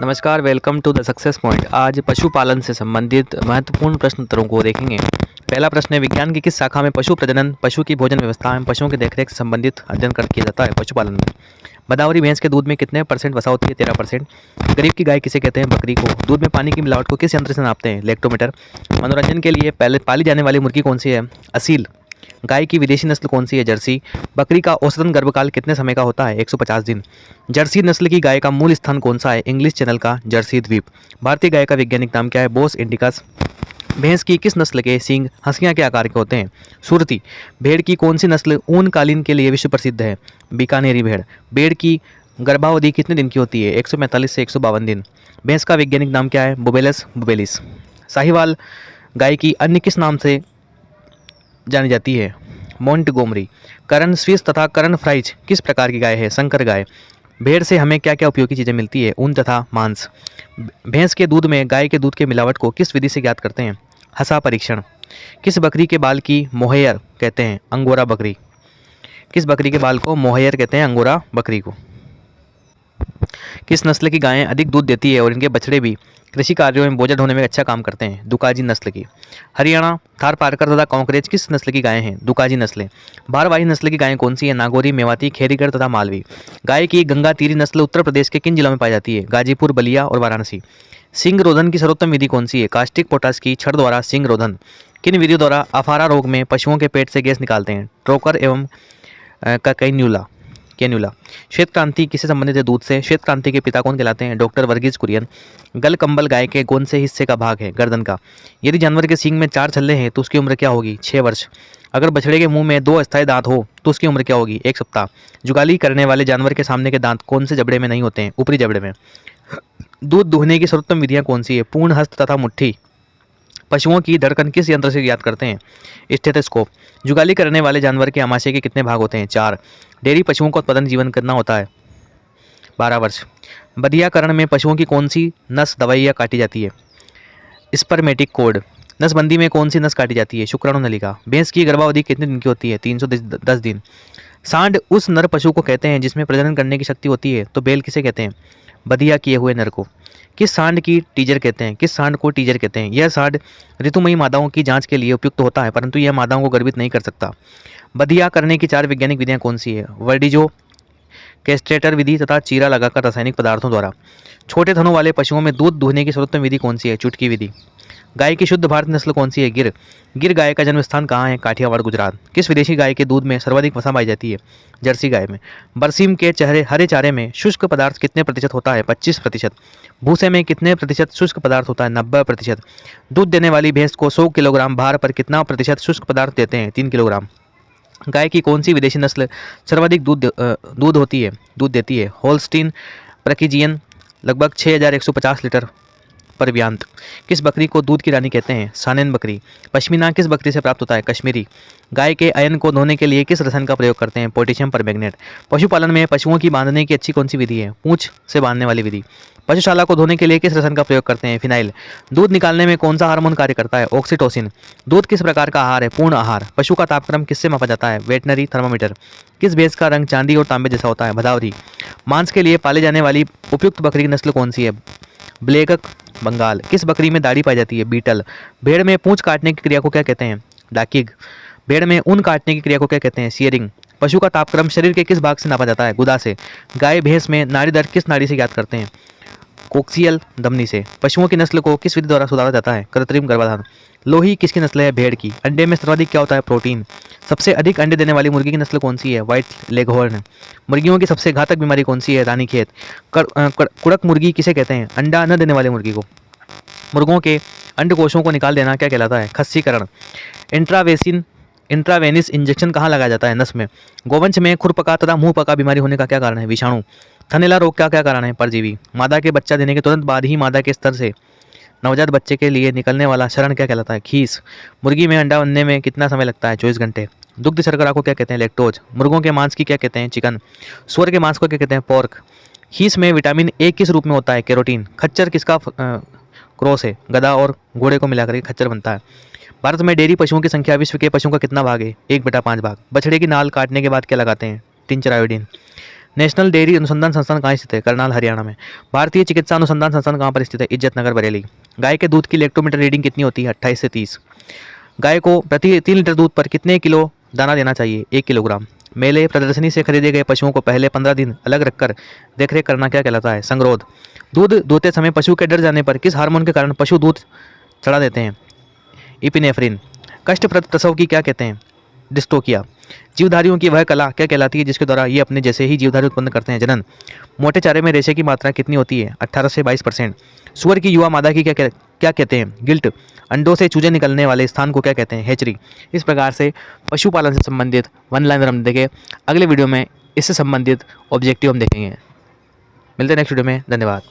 नमस्कार, welcome to the success point. आज पशुपालन से संबंधित महत्वपूर्ण प्रश्न उत्तरों को देखेंगे। पहला प्रश्न है, विज्ञान की किस शाखा में पशु प्रजनन, पशु की भोजन व्यवस्था एवं पशुओं की देखरेख से संबंधित अध्ययन कर किया जाता है? पशुपालन में। भदावरी भैंस के दूध में कितने % वसा होती है? 13%। गरीब की गाय किसे कहते हैं? बकरी को। दूध में पानी की मिलावट को किस यंत्र से नापते हैं? लैक्टोमीटर। मनोरंजन के लिए पहले पाली जाने वाली मुर्गी कौन सी है? असील। गाय की विदेशी नस्ल कौन सी है? जर्सी। बकरी का औसतन गर्भकाल कितने समय का होता है? 150 दिन। जर्सी नस्ल की गाय का मूल स्थान कौन सा है? इंग्लिश चैनल का जर्सी द्वीप। भारतीय गाय का वैज्ञानिक नाम क्या है? बोस इंडिकस। भैंस की किस नस्ल के सींग हंसिया के आकार के होते हैं? सुरती। भेड़ की कौन सी नस्ल ऊन कालीन के लिए विश्व प्रसिद्ध है? बीकानेरी भेड़। भेड़ की गर्भावधि कितने दिन की होती है? 145 से 152 दिन। भैंस का वैज्ञानिक नाम क्या है? बुबेलस बुबेलिस। साहिवाल गाय की अन्य किस नाम से जानी जाती है? मोंटगोमरी। करण स्विस तथा करण फ्राइज किस प्रकार की गाय है? संकर गाय। भेड़ से हमें क्या क्या उपयोगी चीज़ें मिलती है? ऊन तथा मांस। भैंस के दूध में गाय के दूध के मिलावट को किस विधि से ज्ञात करते हैं? हसा परीक्षण। किस बकरी के बाल की मोहेयर कहते हैं? अंगोरा बकरी। किस बकरी के बाल को मोहेयर कहते हैं? अंगोरा बकरी को। किस नस्ल की गायें अधिक दूध देती है और इनके बछड़े भी कृषि कार्यों में बोझा ढोने में अच्छा काम करते हैं? दुकाजी नस्ल की। हरियाणा, थार पारकर तथा कांकरेज किस नस्ल की गायें हैं? दुकाजी नस्लें। भारवाही नस्ल की गायें कौन सी है? नागौरी, मेवाती, खेरीगढ़ तथा मालवी। गाय की गंगा तीरी नस्ल उत्तर प्रदेश के किन जिलों में पाई जाती है? गाजीपुर, बलिया और वाराणसी। सिंग रोधन की सर्वोत्तम विधि कौन सी है? कास्टिक पोटास की छड़ द्वारा सिंग रोधन। किन विधियों द्वारा अफारा रोग में पशुओं के पेट से गैस निकालते हैं? ट्रोकर एवं कैन्यूला। श्वेत क्रांति किससे संबंधित है? दूध से। श्वेत क्रांति के पिता कौन कहलाते हैं? डॉक्टर वर्गीज कुरियन। गल कंबल गाय के कौन से हिस्से का भाग है? गर्दन का। यदि जानवर के सींग में 4 छल्ले हैं तो उसकी उम्र क्या होगी? 6 वर्ष। अगर बछड़े के मुंह में 2 अस्थायी दांत हो तो उसकी उम्र क्या होगी? 1 सप्ताह। जुगाली करने वाले जानवर के सामने के दांत कौन से जबड़े में नहीं होते हैं? ऊपरी जबड़े में। दूध दुहने की सर्वोत्तम विधियां कौन सी है? पूर्ण हस्त तथा मुट्ठी। पशुओं की धड़कन किस यंत्र से ज्ञात करते हैं? स्टेथोस्कोप। जुगाली करने वाले जानवर के आमाशय के कितने भाग होते हैं? 4। डेयरी पशुओं का उत्पादन जीवन कितना होता है? 12 वर्ष। बधियाकरण में पशुओं की कौन सी नस दवाइयाँ काटी जाती है? Spermatic code. नसबंदी में कौन सी नस काटी जाती है? शुक्राणु नलिका। भैंस की गर्भावधि कितने दिन की होती है? 310 दिन। सांड उस नर पशु को कहते हैं जिसमें प्रजनन करने की शक्ति होती है, तो बैल किसे कहते हैं? बधिया किए हुए नर को। किस सांड की टीजर कहते हैं? किस सांड को टीजर कहते हैं? यह सांड ऋतुमयी मादाओं की जांच के लिए उपयुक्त होता है, परंतु यह मादाओं को गर्भित नहीं कर सकता। बधिया करने की 4 वैज्ञानिक विधियां कौन सी है? वर्डिजो, कैस्ट्रेटर विधि तथा चीरा लगाकर रासायनिक पदार्थों द्वारा। छोटे थनों वाले पशुओं में दूध दूहने की सर्वोत्तम विधि कौन सी है? चुटकी विधि। गाय की शुद्ध भारतीय नस्ल कौन सी है? गिर। गिर गाय का जन्म स्थान कहाँ है? काठियावाड़, गुजरात। किस विदेशी गाय के दूध में सर्वाधिक वसा पाई जाती है? जर्सी गाय में। बरसीम के चेहरे हरे चारे में शुष्क पदार्थ कितने प्रतिशत होता है? 25%। भूसे में कितने प्रतिशत शुष्क पदार्थ होता है? 90%। दूध देने वाली भैंस को 100 किलोग्राम भार पर कितना प्रतिशत शुष्क पदार्थ देते हैं? 3 किलोग्राम। गाय की कौन सी विदेशी नस्ल सर्वाधिक दूध देती है? होल्स्टीन फ्रीजियन, लगभग 6150 लीटर पर व्यांत। किस बकरी को दूध की रानी कहते हैं? सानेन बकरी। पश्मीना किस बकरी से प्राप्त होता है? कश्मीरी। गाय के अयन को धोने के लिए किस रसायन का प्रयोग करते हैं? Potassium permanganate. पशुपालन में पशुओं की बांधने की अच्छी कौन सी विधि है? पूंछ से बांधने वाली विधि। पशुशाला को धोने के लिए किस रसायन का प्रयोग करते हैं? फिनाइल। दूध निकालने में कौन सा हार्मोन कार्य करता है? ऑक्सीटोसिन। दूध किस प्रकार का आहार है? पूर्ण आहार। पशु का तापक्रम किससे मापा जाता है? Veterinary thermometer. किस भैंस का रंग चांदी और तांबे जैसा होता है? भदावरी। मांस के लिए पाले जाने वाली उपयुक्त बकरी की नस्ल कौन सी है? ब्लैक बंगाल। किस बकरी में दाढ़ी पाई जाती है? बीटल। भेड़ में पूंछ काटने की क्रिया को क्या कहते हैं? डाकिग। भेड़ में ऊन काटने की क्रिया को क्या कहते हैं? शियरिंग। पशु का तापक्रम शरीर के किस भाग से नापा जाता है? गुदा से। गाय भैंस में नाड़ी दर किस नाड़ी से ज्ञात करते हैं? कोक्सियल धमनी से। पशुओं की नस्ल को किस विधि द्वारा सुधारा जाता है? कृत्रिम गर्भाधान। लोही किसकी नस्ल है? भेड़ की। अंडे में सर्वाधिक क्या होता है? प्रोटीन। सबसे अधिक अंडे देने वाली मुर्गी की नस्ल कौन सी है? White leghorn. मुर्गियों की सबसे घातक बीमारी कौन सी है? रानीखेत। कुड़क मुर्गी किसे कहते हैं? अंडा न देने वाली मुर्गी को। मुर्गों के अंडकोशों को निकाल देना क्या कहलाता है? खस्सीकरण। इंट्रावेनिस इंजेक्शन कहाँ लगाया जाता है? नस में। गोवंश में खुरपका तथा मुंह पका बीमारी होने का क्या कारण है? विषाणु। थनैला रोग का क्या कारण है? परजीवी। मादा के बच्चा देने के तुरंत बाद ही मादा के स्तर से नवजात बच्चे के लिए निकलने वाला शरण क्या कहलाता है? खीस। मुर्गी में अंडा बनने में कितना समय लगता है? 24 घंटे। दुग्ध शर्करा को क्या कहते हैं? लैक्टोज। मुर्गों के मांस की क्या कहते हैं? चिकन। सुअर के मांस को क्या कहते हैं? पोर्क। खीस में विटामिन ए किस रूप में होता है? कैरोटीन। खच्चर किसका क्रॉस है? गधा और घोड़े को मिलाकर के खच्चर बनता है। भारत में डेयरी पशुओं की संख्या विश्व के पशुओं का कितना भाग है? 1/5 भाग। बछड़े की नाल काटने के बाद क्या लगाते हैं? Tincture iodine. नेशनल डेयरी अनुसंधान संस्थान कहाँ स्थित है? करनाल, हरियाणा में। भारतीय चिकित्सा अनुसंधान संस्थान कहाँ पर स्थित है? इज्जतनगर, बरेली। गाय के दूध की लैक्टोमीटर रीडिंग कितनी होती है? 28 से 30। गाय को प्रति 3 लीटर दूध पर कितने किलो दाना देना चाहिए? 1 किलोग्राम। मेले प्रदर्शनी से खरीदे गए पशुओं को पहले 15 दिन अलग रखकर देखरेख करना क्या कहलाता है? संगरोध। दूध दोहते समय पशु के डर जाने पर किस हार्मोन के कारण पशु दूध चढ़ा देते हैं? इपिनेफ्रिन। कष्टप्रद प्रसव की क्या कहते हैं? डिस्टोकिया। जीवधारियों की वह कला क्या कहलाती है जिसके द्वारा ये अपने जैसे ही जीवधारी उत्पन्न करते हैं? जनन। मोटे चारे में रेशे की मात्रा कितनी होती है? 18 से 22%। सुअर की युवा मादा की क्या कहते हैं? गिल्ट। अंडों से चूजे निकलने वाले स्थान को क्या कहते हैं? हैचरी। इस प्रकार से पशुपालन से संबंधित वन लाइनर हम देखें। अगले वीडियो में इससे संबंधित ऑब्जेक्टिव हम देखेंगे। मिलते हैं नेक्स्ट वीडियो में। धन्यवाद।